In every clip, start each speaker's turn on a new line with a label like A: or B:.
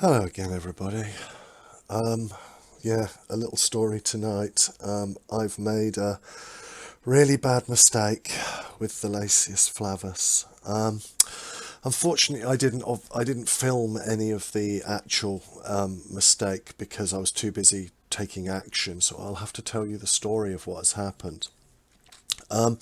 A: Hello again, everybody. Um, yeah, a little story tonight. I've made a really bad mistake with the Lasius Flavus. Unfortunately, I didn't film any of the actual mistake because I was too busy taking action. So I'll have to tell you the story of what has happened. Um,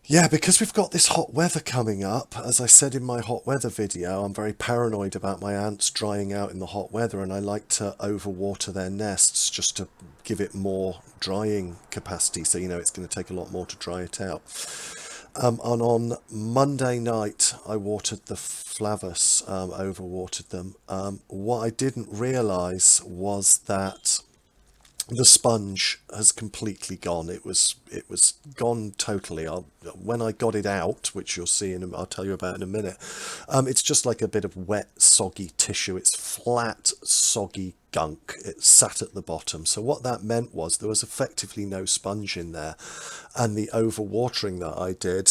A: Yeah, because we've got this hot weather coming up, as I said in my hot weather video, I'm very paranoid about my ants drying out in the hot weather, and I like to overwater their nests just to give it more drying capacity. So, it's going to take a lot more to dry it out. And on Monday night, I watered the Flavus, overwatered them. What I didn't realise was that the sponge has completely gone. It was gone totally. When I got it out, which you'll see I'll tell you about in a minute. It's just like a bit of wet, soggy tissue. It's flat, soggy gunk. It sat at the bottom. So what that meant was there was effectively no sponge in there, and the overwatering that I did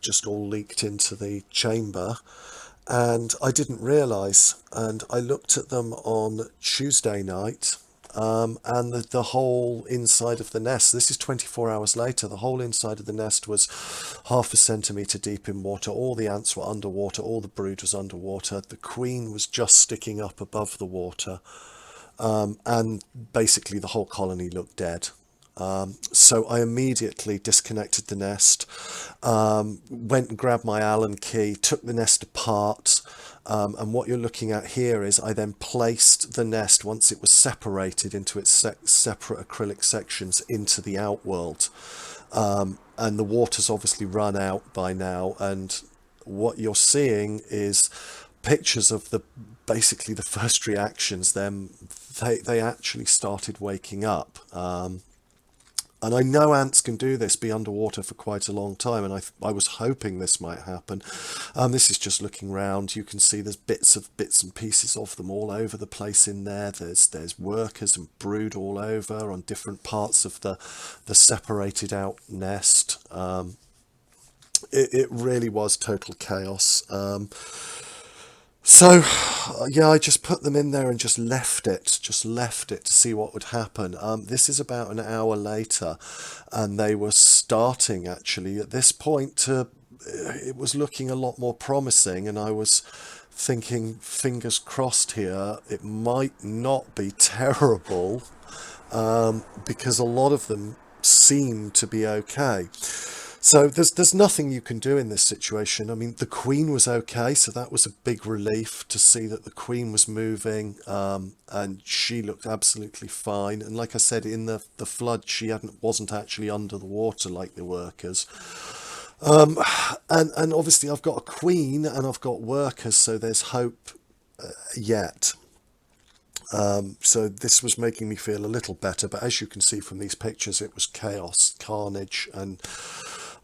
A: just all leaked into the chamber. And I didn't realise. And I looked at them on Tuesday night, and the whole inside of the nest, this is 24 hours later, the whole inside of the nest was half a centimetre deep in water. All the ants were underwater, all the brood was underwater. The queen was just sticking up above the water, and basically the whole colony looked dead. So I immediately disconnected the nest, went and grabbed my Allen key, took the nest apart, and what you're looking at here is I then placed the nest, once it was separated into its separate acrylic sections, into the outworld. And the water's obviously run out by now, and what you're seeing is pictures of basically the first reactions. They actually started waking up. And I know ants can do this, be underwater for quite a long time, and I was hoping this might happen. This is just looking round. You can see there's bits and pieces of them all over the place in there. There's workers and brood all over on different parts of the separated out nest. It really was total chaos. So, yeah, I just put them in there and just left it to see what would happen. This is about an hour later, and they were starting actually at this point to, it was looking a lot more promising, and I was thinking, fingers crossed here, it might not be terrible, because a lot of them seem to be okay. So there's nothing you can do in this situation. I mean, the Queen was okay, so that was a big relief to see that the Queen was moving, and she looked absolutely fine. And like I said, in the flood, she wasn't actually under the water like the workers. Um, and obviously, I've got a Queen and I've got workers, so there's hope yet. So this was making me feel a little better. But as you can see from these pictures, it was chaos, carnage, and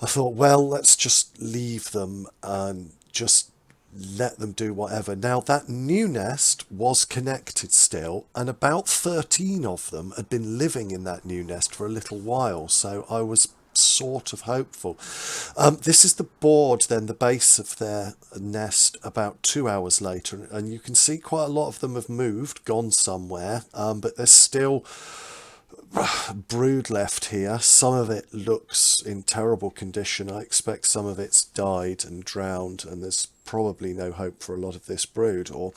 A: I thought, well, let's just leave them and just let them do whatever. Now, that new nest was connected still, and about 13 of them had been living in that new nest for a little while, so I was sort of hopeful. This is the board, then, the base of their nest about 2 hours later, and you can see quite a lot of them have moved, gone somewhere, but there's still brood left here. Some of it looks in terrible condition. I expect some of it's died and drowned, and there's probably no hope for a lot of this brood, or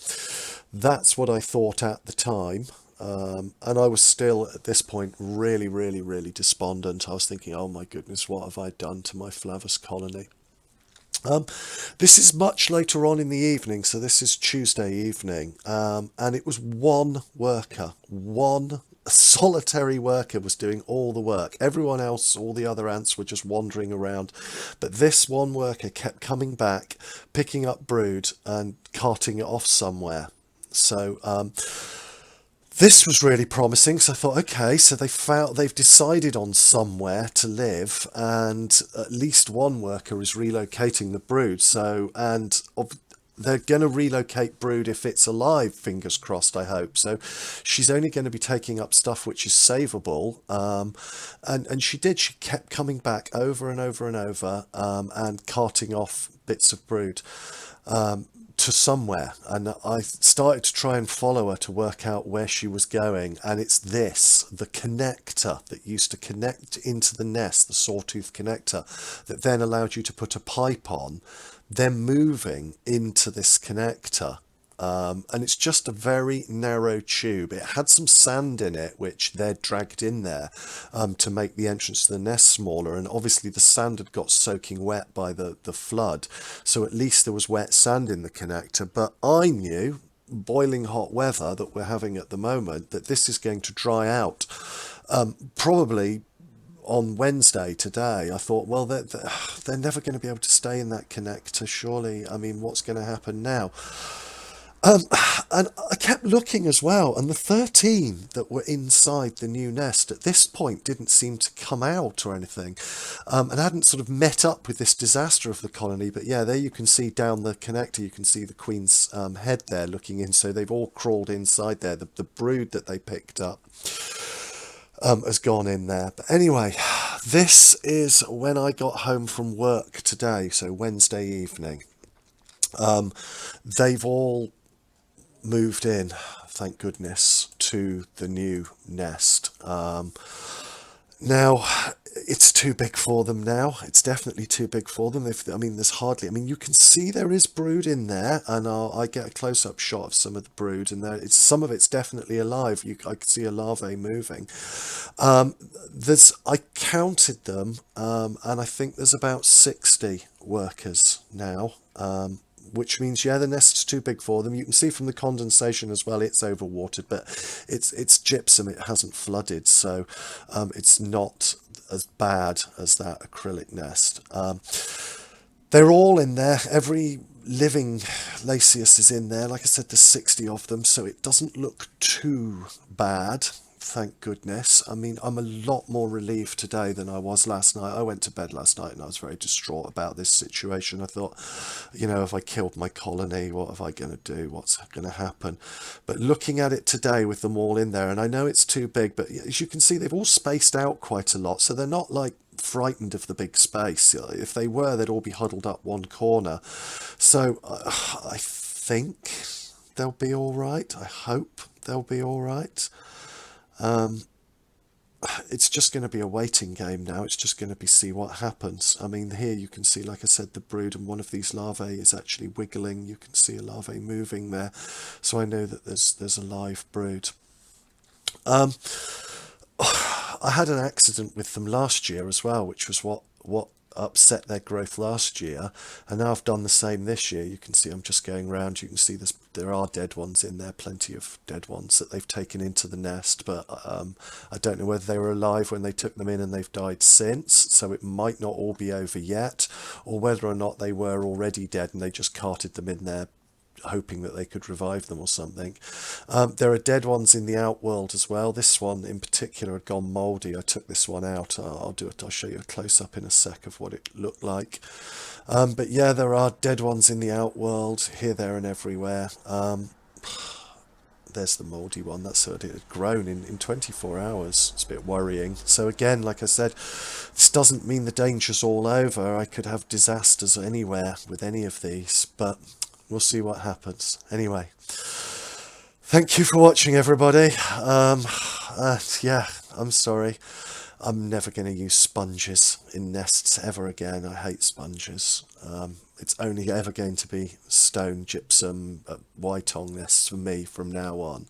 A: that's what I thought at the time. And I was still at this point really, really, really despondent. I was thinking, oh my goodness, what have I done to my Flavus colony? Um, this is much later on in the evening, so this is Tuesday evening, and it was one worker, one solitary worker was doing all the work. Everyone else, all the other ants were just wandering around, but this one worker kept coming back, picking up brood and carting it off somewhere. So this was really promising. So I thought, okay, so they've decided on somewhere to live, and at least one worker is relocating the brood. So, they're going to relocate brood if it's alive, fingers crossed, I hope. So she's only going to be taking up stuff which is savable. And she did. She kept coming back over and over and over, and carting off bits of brood. to somewhere, and I started to try and follow her to work out where she was going, and it's the connector that used to connect into the nest, the sawtooth connector, that then allowed you to put a pipe on, then moving into this connector. And it's just a very narrow tube. It had some sand in it, which they'd dragged in there to make the entrance to the nest smaller. And obviously the sand had got soaking wet by the flood. So at least there was wet sand in the connector. But I knew, boiling hot weather that we're having at the moment, that this is going to dry out probably on Wednesday today. I thought, well, they're never going to be able to stay in that connector, surely. I mean, what's going to happen now? And I kept looking as well, and the 13 that were inside the new nest at this point didn't seem to come out or anything, and hadn't sort of met up with this disaster of the colony. But yeah, there you can see down the connector, you can see the queen's head there looking in, so they've all crawled inside there. The brood that they picked up has gone in there. But anyway, this is when I got home from work today, so Wednesday evening. They've all moved in, thank goodness, to the new nest. Now, it's too big for them now. It's definitely too big for them. I mean, there's hardly, I mean, you can see there is brood in there, and I get a close-up shot of some of the brood, and some of it's definitely alive. I can see a larvae moving. I counted them, and I think there's about 60 workers now. Which means, yeah, the nest's too big for them. You can see from the condensation as well, it's overwatered, but it's gypsum, it hasn't flooded, so it's not as bad as that acrylic nest. They're all in there. Every living Lasius is in there. Like I said, there's 60 of them, so it doesn't look too bad. Thank goodness. I mean, I'm a lot more relieved today than I was last night. I went to bed last night and I was very distraught about this situation. I thought, you know, if I killed my colony, what am I going to do? What's going to happen? But looking at it today with them all in there, and I know it's too big, but as you can see, they've all spaced out quite a lot. So they're not like frightened of the big space. If they were, they'd all be huddled up one corner. So I think they'll be all right. I hope they'll be all right. It's just going to be a waiting game now. It's just going to be see what happens. I mean, here you can see, like I said, the brood, and one of these larvae is actually wiggling. You can see a larvae moving there, so I know that there's a live brood. I had an accident with them last year as well, which was what upset their growth last year, and now I've done the same this year. You can see I'm just going around. You can see there are dead ones in there, plenty of dead ones that they've taken into the nest, but I don't know whether they were alive when they took them in and they've died since, so it might not all be over yet, or whether or not they were already dead and they just carted them in there hoping that they could revive them or something. There are dead ones in the outworld as well. This one in particular had gone mouldy. I took this one out. I'll show you a close-up in a sec of what it looked like. But yeah, there are dead ones in the outworld, here, there and everywhere. There's the mouldy one. That's it had grown in 24 hours. It's a bit worrying. So again, like I said, this doesn't mean the danger's all over. I could have disasters anywhere with any of these, but we'll see what happens. Anyway, thank you for watching, everybody. Yeah, I'm sorry. I'm never going to use sponges in nests ever again. I hate sponges. It's only ever going to be stone, gypsum, white-ong nests for me from now on.